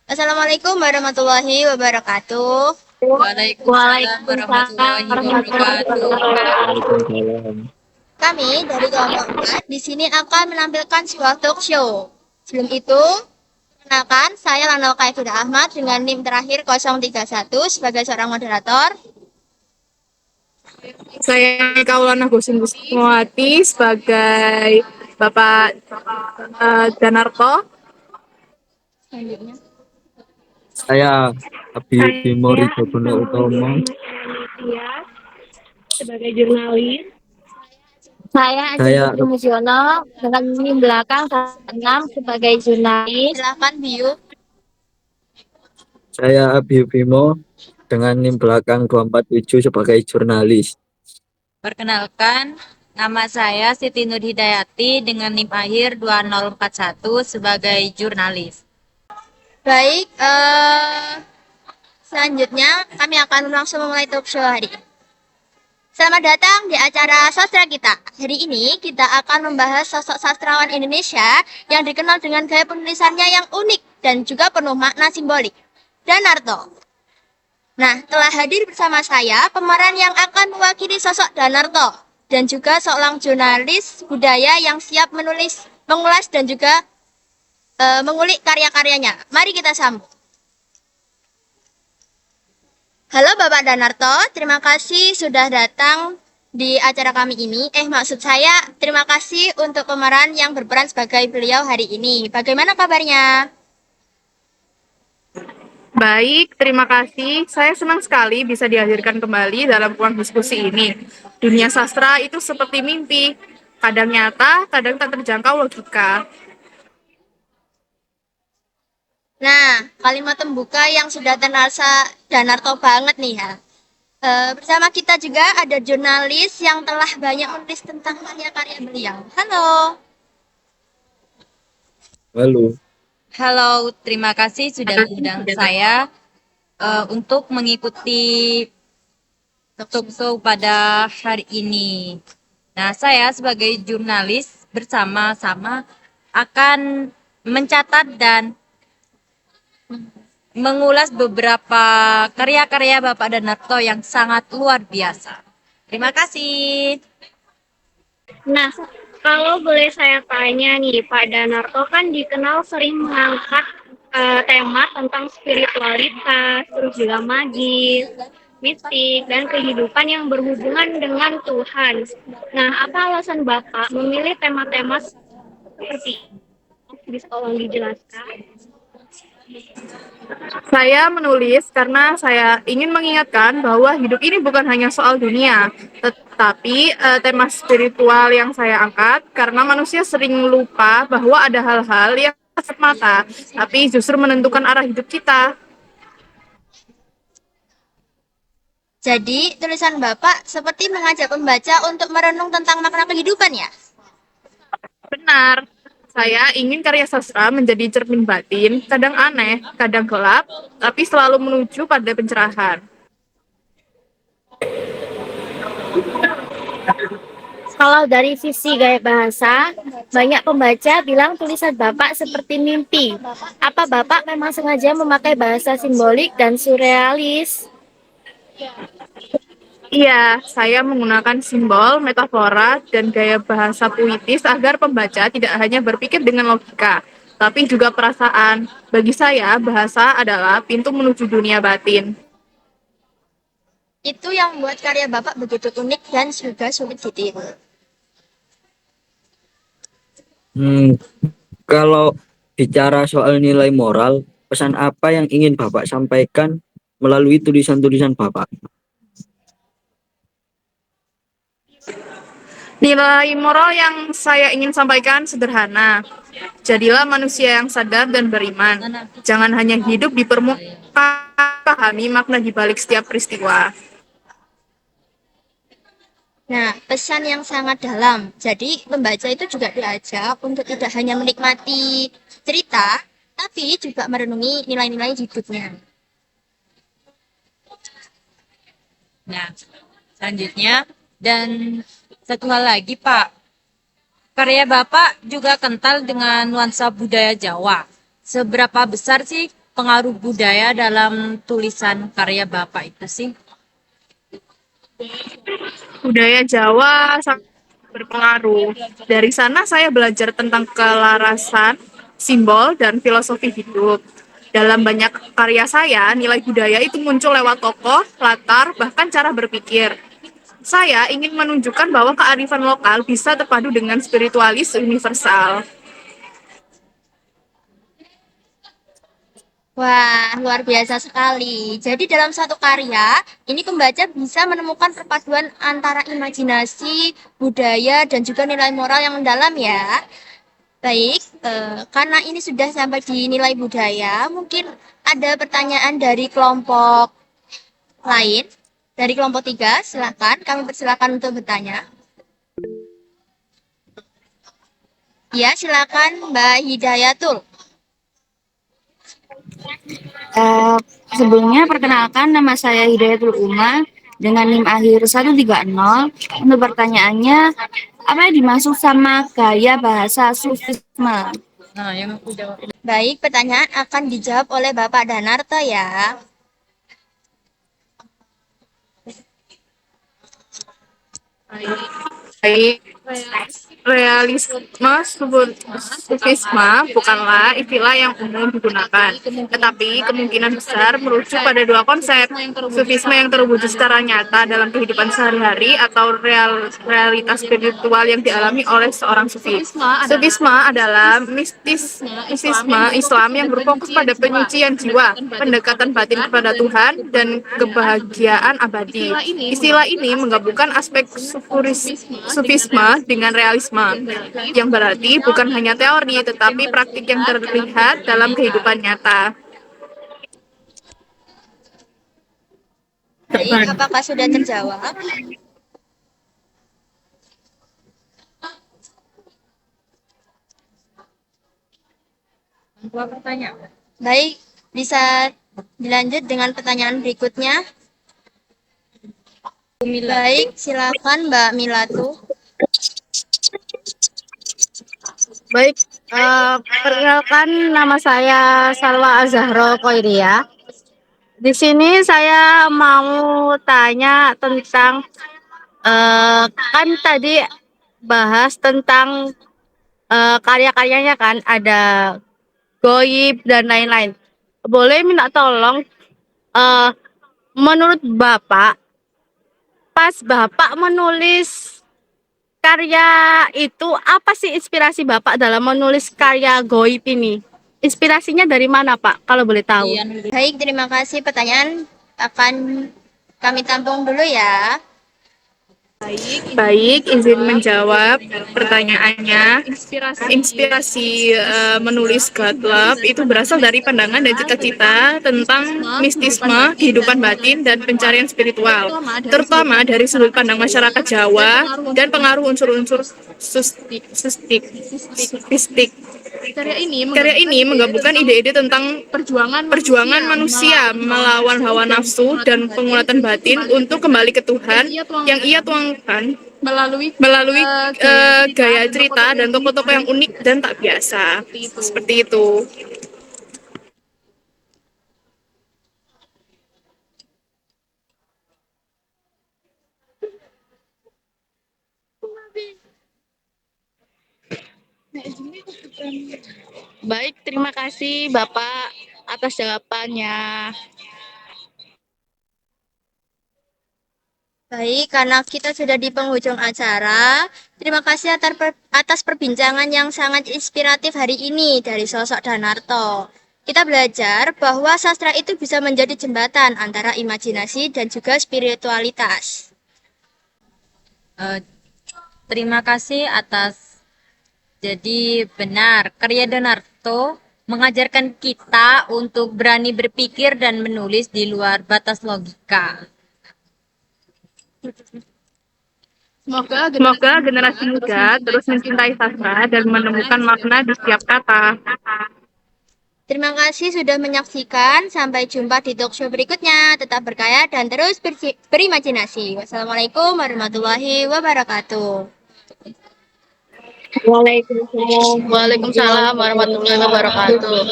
Assalamualaikum warahmatullahi wabarakatuh. Waalaikumsalam Waalaikumsalam warahmatullahi warahmatullahi wabarakatuh. wabarakatuh. Waalaikumsalam. Kami dari kelompok 4 di sini akan menampilkan sebuah talk show. Sebelum itu, perkenalkan saya Lana Kaifuda Ahmad dengan NIM terakhir 031 sebagai seorang moderator. Saya Kaulana Gosin Wisnuwati sebagai Bapak Danarto. Selanjutnya. Saya Bimo Saya Ridhogono sama Utomo. Indonesia sebagai jurnalis. Saya Ajeng Saya Putri Musiono dengan NIM belakang 6 sebagai jurnalis. Silakan Biu. saya Bimo dengan NIM belakang 247 sebagai jurnalis. Perkenalkan, nama saya Siti Nur Hidayati dengan NIM akhir 2041 sebagai jurnalis. Baik, selanjutnya kami akan langsung memulai talk show hari ini. Selamat datang di acara sastra kita. Hari ini kita akan membahas sosok sastrawan Indonesia yang dikenal dengan gaya penulisannya yang unik dan juga penuh makna simbolik, Danarto. Nah, telah hadir bersama saya pemeran yang akan mewakili sosok Danarto dan juga seorang jurnalis budaya yang siap menulis, mengulas dan juga mengulik karya-karyanya. Mari kita sambut. Halo Bapak Danarto, terima kasih sudah datang di acara kami ini. Maksud saya terima kasih untuk pemeran yang berperan sebagai beliau hari ini. Bagaimana kabarnya? Baik, terima kasih. Saya senang sekali bisa dihadirkan kembali dalam ruang diskusi ini. Dunia sastra itu seperti mimpi, kadang nyata, kadang tak terjangkau logika. Nah, kalimat pembuka yang sudah terasa Danarto banget nih ya. Bersama kita juga ada jurnalis yang telah banyak menulis tentang karya-karya beliau. Halo. Lalu, Halo, terima kasih sudah mengundang saya untuk mengikuti talk show pada hari ini. Nah, saya sebagai jurnalis bersama-sama akan mencatat dan mengulas beberapa karya-karya Bapak Danarto yang sangat luar biasa. Terima kasih. Nah, kalau boleh saya tanya nih, Pak Danarto kan dikenal sering mengangkat tema tentang spiritualitas, terus juga magis, mistik, dan kehidupan yang berhubungan dengan Tuhan. Nah, apa alasan Bapak memilih tema-tema seperti ini? Bisa tolong dijelaskan? Saya menulis karena saya ingin mengingatkan bahwa hidup ini bukan hanya soal dunia, tetapi tema spiritual yang saya angkat karena manusia sering lupa bahwa ada hal-hal yang kasat mata, tapi justru menentukan arah hidup kita. Jadi, tulisan Bapak seperti mengajak pembaca untuk merenung tentang makna kehidupan ya? Benar, saya ingin karya sastra menjadi cermin batin, kadang aneh, kadang gelap, tapi selalu menuju pada pencerahan. Kalau dari sisi gaya bahasa, banyak pembaca bilang tulisan Bapak seperti mimpi. Apa Bapak memang sengaja memakai bahasa simbolik dan surrealis? Iya, saya menggunakan simbol, metafora, dan gaya bahasa puitis agar pembaca tidak hanya berpikir dengan logika, tapi juga perasaan. Bagi saya, bahasa adalah pintu menuju dunia batin. Itu yang membuat karya Bapak begitu unik dan juga sulit ditiru. hmm, kalau bicara soal nilai moral, pesan apa yang ingin Bapak sampaikan melalui tulisan-tulisan Bapak? Nilai moral yang saya ingin sampaikan sederhana. Jadilah manusia yang sadar dan beriman. Jangan hanya hidup di permukaan, pahami makna di balik setiap peristiwa. Nah, pesan yang sangat dalam. Jadi, pembaca itu juga diajak untuk tidak hanya menikmati cerita, tapi juga merenungi nilai-nilai hidupnya. Nah, selanjutnya dan satu hal lagi, Pak. Karya Bapak juga kental dengan nuansa budaya Jawa. Seberapa besar sih pengaruh budaya dalam tulisan karya Bapak itu sih? Budaya Jawa sangat berpengaruh. Dari sana saya belajar tentang kelarasan, simbol, dan filosofi hidup. Dalam banyak karya saya, nilai budaya itu muncul lewat tokoh, latar, bahkan cara berpikir. Saya ingin menunjukkan bahwa kearifan lokal bisa terpadu dengan spiritualis universal. Wah, luar biasa sekali. Jadi dalam satu karya, ini pembaca bisa menemukan perpaduan antara imajinasi, budaya, dan juga nilai moral yang mendalam ya. Baik, karena ini sudah sampai di nilai budaya, mungkin ada pertanyaan dari kelompok lain. Dari kelompok 3, silakan. Kami persilakan untuk bertanya. Ya, silakan Mbak Hidayatul. Sebelumnya perkenalkan nama saya Hidayatul Uma dengan NIM akhir 130. Untuk pertanyaannya, apa yang dimaksud sama gaya bahasa sufisme? Nah, yang aku jawab. Baik, pertanyaan akan dijawab oleh Bapak Danarto ya. Baik, realisme, sufisme bukanlah istilah yang umum digunakan, tetapi kemungkinan besar merujuk pada dua konsep, sufisme yang terwujud secara nyata dalam kehidupan sehari-hari atau realitas spiritual yang dialami oleh seorang sufi. Sufisme adalah mistisme Islam yang berfokus pada penyucian jiwa, pendekatan batin kepada Tuhan, dan kebahagiaan abadi. Istilah ini menggabungkan aspek sufisme dengan realisme, yang berarti bukan hanya teori, tetapi praktik yang terlihat dalam kehidupan nyata. Baik, apakah sudah terjawab? Dua pertanyaan. Baik, bisa dilanjut dengan pertanyaan berikutnya. Baik, silakan Mbak Milatu. Baik, perkenalkan nama saya Salwa Azahro Koiria. Di sini saya mau tanya tentang kan tadi bahas tentang karya-karyanya kan ada goib dan lain-lain. Boleh minta tolong menurut Bapak pas Bapak menulis karya itu apa sih inspirasi Bapak dalam menulis karya goib ini? Inspirasinya dari mana Pak kalau boleh tahu? Baik, terima kasih. Pertanyaan akan kami tampung dulu ya. Baik, izin menjawab pertanyaannya. Inspirasi menulis God Love itu berasal dari pandangan dan cita-cita tentang mistisme, kehidupan batin, dan pencarian spiritual, terutama dari sudut pandang masyarakat Jawa dan pengaruh unsur-unsur sufistik. Karya ini menggabungkan ide-ide tentang perjuangan manusia melawan hawa nafsu dan penguatan batin untuk kembali ke Tuhan yang ia tuangkan melalui gaya cerita dan tokoh-tokoh yang unik dan tak biasa. Seperti itu. Baik, terima kasih Bapak atas jawabannya. Baik, karena kita sudah di penghujung acara, terima kasih atas perbincangan yang sangat inspiratif hari ini dari sosok Danarto. Kita belajar bahwa sastra itu bisa menjadi jembatan antara imajinasi dan juga spiritualitas. Terima kasih atas. Jadi benar, karya Danarto mengajarkan kita untuk berani berpikir dan menulis di luar batas logika. Semoga generasi muda terus mencintai sastra dan menemukan makna di setiap kata. Terima kasih sudah menyaksikan. Sampai jumpa di talkshow berikutnya. Tetap berkaya dan terus berimajinasi. Wassalamualaikum warahmatullahi wabarakatuh. Waalaikumsalam warahmatullahi wabarakatuh.